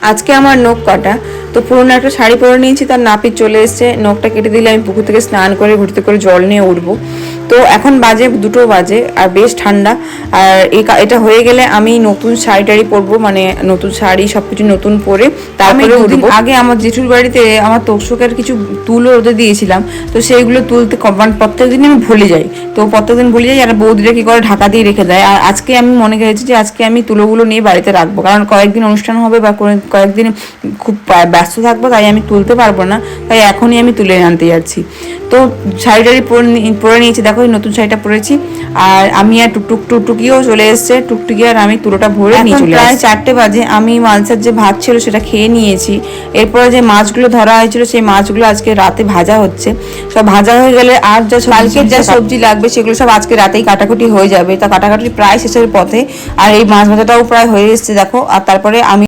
আজকে আমার নখ কাটা, তো পুরোনো একটা শাড়ি পরে নিয়েছি, তার নাপিত চলে এসছে। নখটা কেটে দিলে আমি পুকুর থেকে স্নান করে ঘুরতে করে জল নিয়ে উঠবো। তো এখন বাজে 2টো বাজে আর বেশ ঠান্ডা। আর এটা হয়ে গেলে আমি নতুন শাড়ি টাড়ি পরবো, মানে নতুন শাড়ি সবকিছু নতুন পরে তারপরে উঠবো। আগে আমার জেঠুর বাড়িতে আমার তোষকের কিছু তুলো রোদে দিয়েছিলাম, তো সেইগুলো তুলতে মানে প্রত্যেকদিন আমি ভুলে যাই। তো প্রত্যেকদিন ভুলে যাই আর বৌদিরা কি করে ঢাকা দিয়ে রেখে দেয়। আর আজকে আমি মনে করেছি যে আজকে আমি তুলোগুলো নিয়ে বাড়িতে রাখবো, কারণ কয়েকদিন অনুষ্ঠান হবে বা কয়েকদিন খুব ব্যস্ত থাকবো, তাই আমি তুলতে পারবো না। তাই এখনই আমি তুলে আনতে যাচ্ছি। তো শাড়ি টাড়ি পরে নিয়েছি, দেখো এই নতুন শাড়িটা পরেছি। আর আমি আর টুকটুকিও চলে এসছে, টুকটুকি আর আমি তুলোটা ভরে নিয়ে চলে প্রায় 4টে বাজে। আমি মালসার যে ভাত ছিল সেটা খেয়ে নিয়েছি। এরপরে যে মাছগুলো ধরা হয়েছিল সেই মাছগুলো আজকে রাতে ভাজা হচ্ছে। সব ভাজা হয়ে গেলে আর কালকের যা সবজি লাগবে সেগুলো সব আজকে রাতেই কাটাকুটি হয়ে যাবে। তা কাটাকাটি প্রায় শেষের পথে। আর এই মাছ ভাজাটাও প্রায় হয়ে এসছে দেখো। আর তারপরে আমি